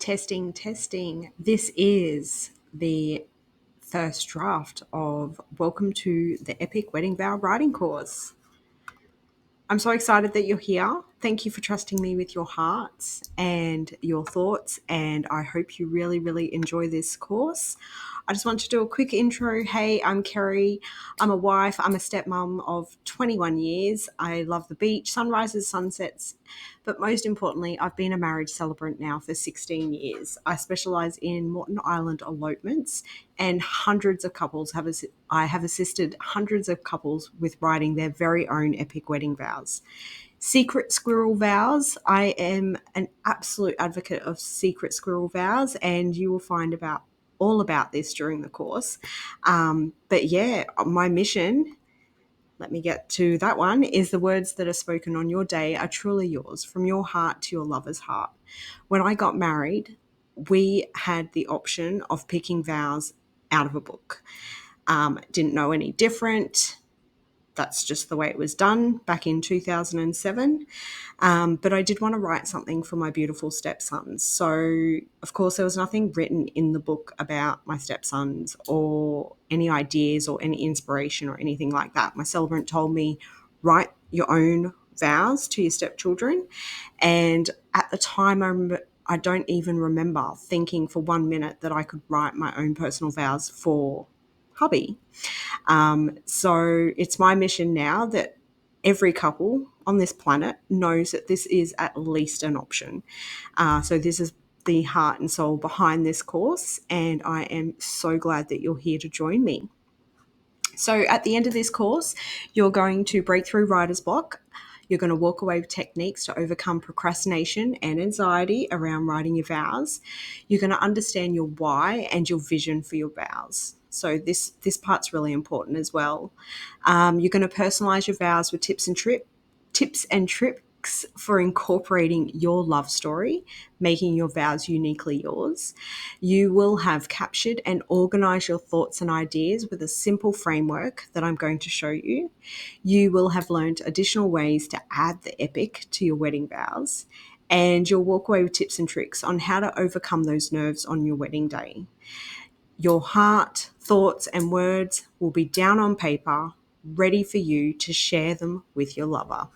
Testing, testing. This is the first draft of Welcome to the Epic Wedding Vow Writing course. I'm so excited that you're here. Thank you for trusting me with your hearts and your thoughts, and I hope you really, really enjoy this course. I just want to do a quick intro. Hey, I'm Kerri. I'm a wife. I'm a stepmom of 21 years. I love the beach, sunrises, sunsets, but most importantly, I've been a marriage celebrant now for 16 years. I specialise in Moreton Island elopements, and I have assisted hundreds of couples with writing their very own epic wedding vows. Secret squirrel vows. I am an absolute advocate of secret squirrel vows, and you will find all about this during the course. But yeah, my mission, let me get to that one, is the words that are spoken on your day are truly yours, from your heart to your lover's heart. When I got married, we had the option of picking vows out of a book. Didn't know any different. That's just the way it was done back in 2007. But I did want to write something for my beautiful stepsons. So, of course, there was nothing written in the book about my stepsons or any ideas or any inspiration or anything like that. My celebrant told me, write your own vows to your stepchildren. And at the time, I don't even remember thinking for 1 minute that I could write my own personal vows for hubby. So it's my mission now that every couple on this planet knows that this is at least an option. So this is the heart and soul behind this course, and I am so glad that you're here to join me. So at the end of this course, you're going to break through writer's block. You're going to walk away with techniques to overcome procrastination and anxiety around writing your vows. You're going to understand your why and your vision for your vows. So this part's really important as well. You're going to personalize your vows with tips and tricks for incorporating your love story, making your vows uniquely yours. You will have captured and organized your thoughts and ideas with a simple framework that I'm going to show you. You will have learned additional ways to add the epic to your wedding vows, and you'll walk away with tips and tricks on how to overcome those nerves on your wedding day. Your heart, thoughts, and words will be down on paper, ready for you to share them with your lover.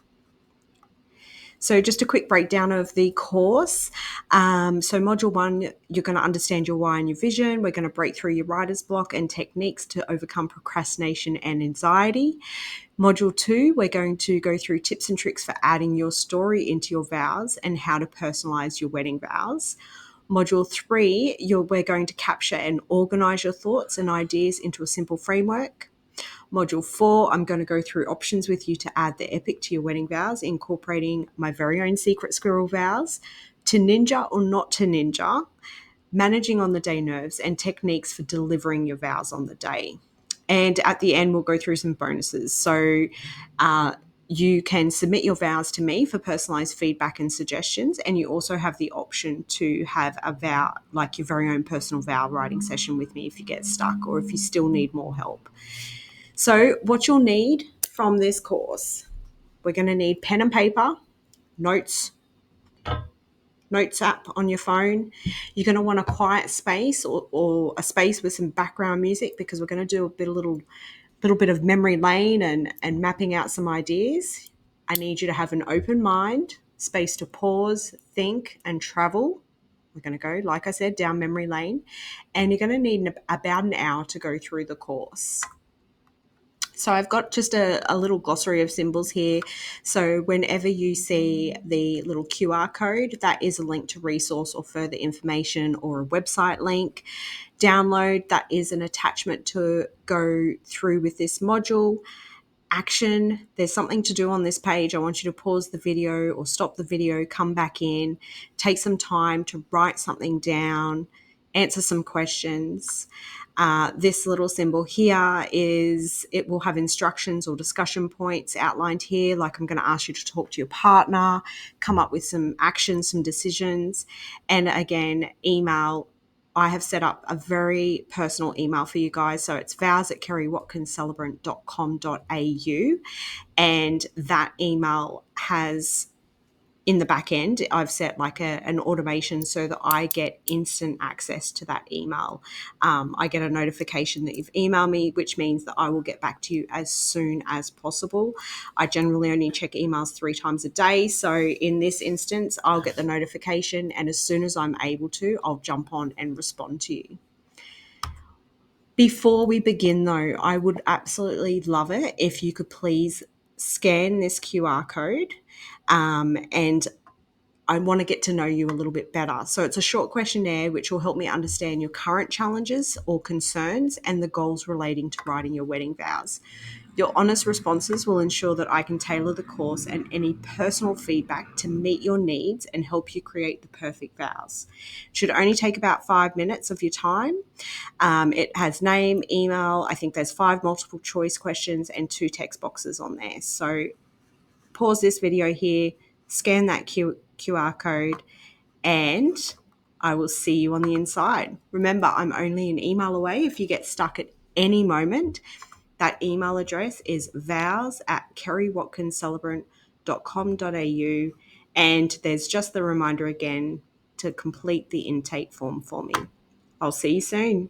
So just a quick breakdown of the course. So module 1, you're going to understand your why and your vision. We're going to break through your writer's block and techniques to overcome procrastination and anxiety. Module 2, we're going to go through tips and tricks for adding your story into your vows and how to personalize your wedding vows. Module 3, we're going to capture and organize your thoughts and ideas into a simple framework. Module 4, I'm going to go through options with you to add the epic to your wedding vows, incorporating my very own secret squirrel vows, to ninja or not to ninja, managing on the day nerves, and techniques for delivering your vows on the day. And at the end, we'll go through some bonuses. So you can submit your vows to me for personalized feedback and suggestions. And you also have the option to have a vow, like your very own personal vow writing session with me if you get stuck or if you still need more help. So what you'll need from this course, we're going to need pen and paper, notes app on your phone. You're going to want a quiet space or a space with some background music, because we're going to do a little bit of memory lane and mapping out some ideas. I need you to have an open mind, space to pause, think, and travel. We're going to go, like I said, down memory lane, and you're going to need about an hour to go through the course. So I've got just a little glossary of symbols here. So whenever you see the little QR code, that is a link to resource or further information or a website link. Download, that is an attachment to go through with this module. Action, there's something to do on this page. I want you to pause the video or stop the video, come back in, take some time to write something down, answer some questions. This little symbol here it will have instructions or discussion points outlined here. Like, I'm going to ask you to talk to your partner, come up with some actions, some decisions, and again, email. I have set up a very personal email for you guys. So it's vows@kerriwatkinscelebrant.com.au. And that email has in the back end, I've set like an automation so that I get instant access to that email. I get a notification that you've emailed me, which means that I will get back to you as soon as possible. I generally only check emails 3 times a day. So in this instance, I'll get the notification, and as soon as I'm able to, I'll jump on and respond to you. Before we begin, though, I would absolutely love it if you could please scan this QR code, and I want to get to know you a little bit better. So it's a short questionnaire which will help me understand your current challenges or concerns and the goals relating to writing your wedding vows. Your honest responses will ensure that I can tailor the course and any personal feedback to meet your needs and help you create the perfect vows. It should only take about 5 minutes of your time. It has name, email. I think there's 5 multiple choice questions and 2 text boxes on there. So pause this video here, scan that QR code, and I will see you on the inside. Remember, I'm only an email away if you get stuck at any moment. That email address is vows@kerriwatkinscelebrant.com.au, and there's just the reminder again to complete the intake form for me. I'll see you soon.